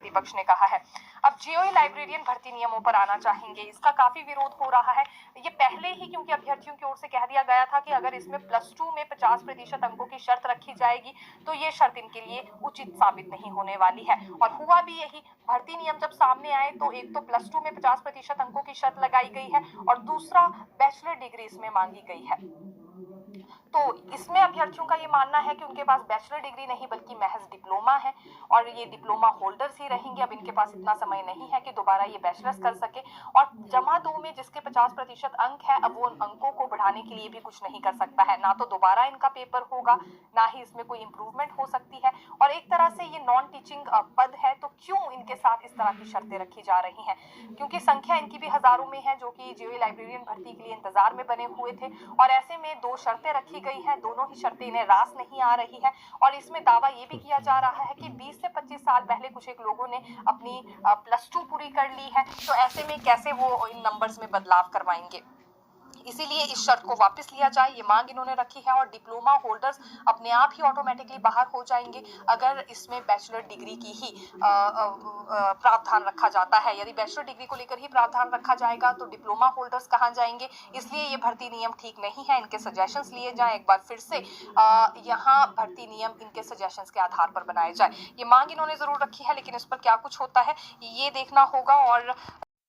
विपक्ष ने कहा है। अब जेईई लाइब्रेरियन भर्ती नियमों पर आना चाहेंगे। इसका काफी विरोध हो रहा है। ये पहले ही क्योंकि अभ्यर्थियों की ओर से कह दिया गया था कि अगर इसमें +2 में 50% अंकों की शर्त रखी जाएगी तो ये शर्त इनके लिए उचित साबित नहीं होने वाली है। और हुआ भी यही। भर्ती नियम जब सामने आए तो एक तो +2 में 50% अंकों की शर्त लगाई गई है और दूसरा बैचलर डिग्री इसमें मांगी गई है। तो इसमें अभ्यर्थियों का ये मानना है कि उनके पास बैचलर डिग्री नहीं बल्कि महज डिप्लोमा है और ये डिप्लोमा होल्डर्स ही रहेंगे। अब इनके पास इतना समय नहीं है कि दोबारा ये बैचलर्स कर सके और जमा 2 में जिसके 50% अंक है, अब वो उन अंकों को बढ़ाने के लिए भी कुछ नहीं कर सकता है। ना तो दोबारा इनका पेपर होगा, ना ही इसमें कोई इंप्रूवमेंट हो सकती है और एक तरह से ये नॉन टीचिंग पद है। तो क्यों इनके साथ इस तरह की शर्तें रखी जा रही हैं? क्योंकि संख्या इनकी भी हजारों में है जो कि जेईई लाइब्रेरियन भर्ती के लिए इंतजार में बने हुए थे और ऐसे में 2 शर्तें रखी गई है। दोनों ही शर्तें इन्हें रास नहीं आ रही है और इसमें दावा ये भी किया जा रहा है कि 20 से 25 साल पहले कुछ एक लोगों ने अपनी +2 पूरी कर ली है। तो ऐसे में कैसे वो इन नंबर्स में बदलाव करवाएंगे? इसीलिए इस शर्त को वापस लिया जाए, ये मांग इन्होंने रखी है और डिप्लोमा होल्डर्स अपने आप ही ऑटोमेटिकली बाहर हो जाएंगे अगर इसमें बैचलर डिग्री की ही प्रावधान रखा जाता है। यदि बैचलर डिग्री को लेकर ही प्रावधान रखा जाएगा तो डिप्लोमा होल्डर्स कहाँ जाएंगे? इसलिए ये भर्ती नियम ठीक नहीं है। इनके सजेशंस लिए जाएं एक बार फिर से, यहाँ भर्ती नियम इनके सजेशंस के आधार पर बनाए जाए। ये मांग इन्होंने जरूर रखी है, लेकिन इस पर क्या कुछ होता है ये देखना होगा। और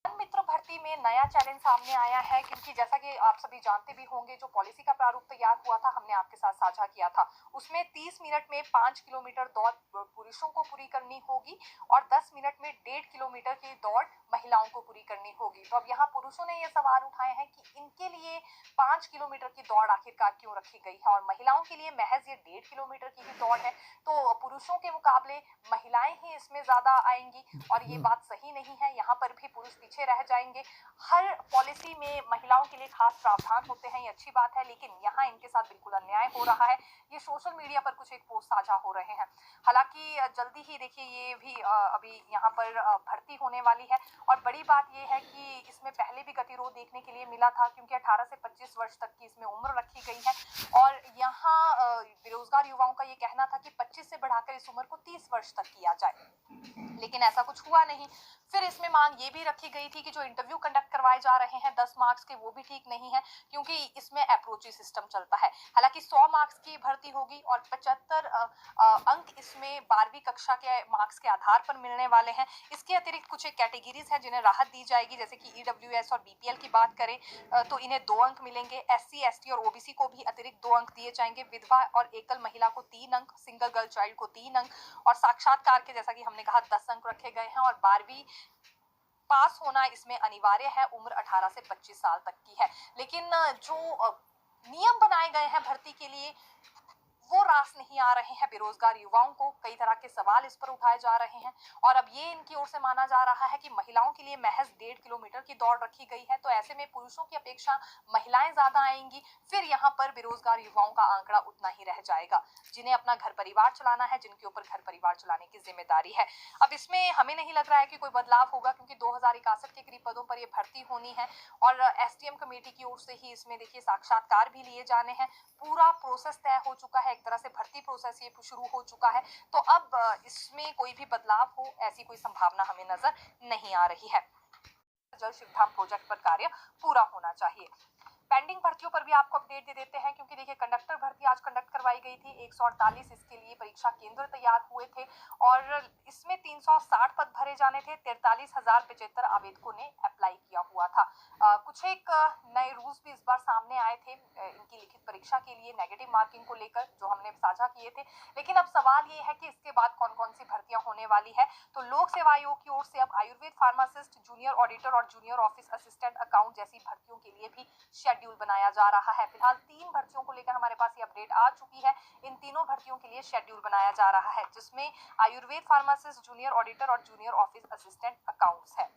मित्र भर्ती में नया चैलेंज सामने आया है क्योंकि जैसा कि आप सभी जानते भी होंगे, जो पॉलिसी का प्रारूप तैयार हुआ था हमने आपके साथ साझा किया था, उसमें 30 मिनट में 5 किलोमीटर दौड़ पुरुषों को पूरी करनी होगी और 10 मिनट में 1.5 किलोमीटर की दौड़ महिलाओं को पूरी करनी होगी। तो अब यहाँ पुरुषों ने ये सवाल उठाए हैं कि इनके लिए 5 किलोमीटर की दौड़ आखिरकार क्यों रखी गई है और महिलाओं के लिए महज ये 1.5 किलोमीटर की ही दौड़ है। तो पुरुषों के मुकाबले महिलाएं ही इसमें ज्यादा आएंगी और ये बात सही नहीं है। यहाँ पर भी पुरुष पीछे रह जाएंगे। हर पॉलिसी में महिलाओं के लिए खास प्रावधान होते हैं, ये अच्छी बात है, लेकिन यहाँ इनके साथ बिल्कुल अन्याय हो रहा है। ये सोशल मीडिया पर कुछ एक पोस्ट साझा हो रहे हैं। हालांकि जल्दी ही देखिए ये भी अभी यहाँ पर भर्ती होने वाली है और बड़ी बात ये है कि इसमें पहले भी गतिरोध देखने के लिए मिला था क्योंकि 18 से 25 वर्ष तक की इसमें उम्र रखी गई है और यहाँ बेरोजगार युवाओं का ये कहना था कि 25 से बढ़ाकर इस उम्र को 30 वर्ष तक किया जाए, लेकिन ऐसा कुछ हुआ नहीं। फिर इसमें मांग ये भी रखी गई थी कि जो इंटरव्यू कंडक्ट करवाए जा रहे हैं 10 मार्क्स के, वो भी ठीक नहीं है क्योंकि इसमें अप्रोची सिस्टम चलता है। हालांकि 100 मार्क्स की भर्ती होगी और 75 अंक इसमें 12वीं कक्षा के मार्क्स के आधार पर मिलने वाले हैं। इसके अतिरिक्त कुछ एक कैटेगरीज है जिन्हें राहत दी जाएगी, जैसे कि ईडब्ल्यूएस और बीपीएल की बात करें तो इन्हें 2 अंक मिलेंगे। एससी, एसटी और ओबीसी को भी अतिरिक्त 2 अंक दिए जाएंगे। विधवा और एकल महिला को 3 अंक, सिंगल गर्ल चाइल्ड को 3 अंक और साक्षात्कार के जैसा कि हमने कहा 10 अंक रखे गए हैं और 12वीं पास होना इसमें अनिवार्य है। उम्र 18 से 25 साल तक की है। लेकिन जो नियम बनाए गए हैं भर्ती के लिए वो रास नहीं आ रहे हैं बेरोजगार युवाओं को। कई तरह के सवाल इस पर उठाए जा रहे हैं और अब ये इनकी ओर से माना जा रहा है कि महिलाओं के लिए महज 1.5 किलोमीटर की दौड़ रखी गई है, तो ऐसे में पुरुषों की अपेक्षा महिलाएं ज्यादा आएंगी। फिर यहाँ पर बेरोजगार युवाओं का आंकड़ा उतना ही रह जाएगा जिन्हें अपना घर परिवार चलाना है, जिनके ऊपर घर परिवार चलाने की जिम्मेदारी है। अब इसमें हमें नहीं लग रहा है कि कोई बदलाव होगा क्योंकि 2061 के करीब पदों पर ये भर्ती होनी है और एसडीएम कमेटी की ओर से ही इसमें देखिए साक्षात्कार भी लिए जाने हैं। पूरा प्रोसेस तय हो चुका है, एक तरह से भर्ती प्रोसेस ये शुरू हो चुका है। तो अब इसमें कोई भी बदलाव हो ऐसी कोई संभावना हमें नजर नहीं आ रही है। जल शिवधाम प्रोजेक्ट पर कार्य पूरा होना चाहिए। पेंडिंग भर्तियों पर भी आपको अपडेट दे देते हैं क्योंकि देखिए कंडक्टर भर्ती आज कंडक्ट करवाई गई थी। 148 इसके लिए परीक्षा केंद्र तैयार हुए थे और इसमें 360 पद भरे जाने थे। 43,075 आवेदकों ने अप्लाई किया हुआ था। कुछ एक नए रूल्स भी इस बार सामने आए थे इनकी लिखित परीक्षा के लिए नेगेटिव मार्किंग को लेकर, जो हमने साझा किए थे। लेकिन अब सवाल ये है कि इसके बाद कौन कौन सी भर्तियां होने वाली है। तो लोक सेवा आयोग की ओर से अब आयुर्वेद फार्मासिस्ट, जूनियर ऑडिटर और जूनियर ऑफिस असिस्टेंट अकाउंट जैसी भर्तियों के लिए भी शेड्यूल बनाया जा रहा है। फिलहाल 3 भर्तियों को लेकर हमारे पास ये अपडेट आ चुकी है। इन तीनों भर्तियों के लिए शेड्यूल बनाया जा रहा है जिसमें आयुर्वेद फार्मासिस्ट, जूनियर ऑडिटर और जूनियर ऑफिस असिस्टेंट अकाउंट्स है।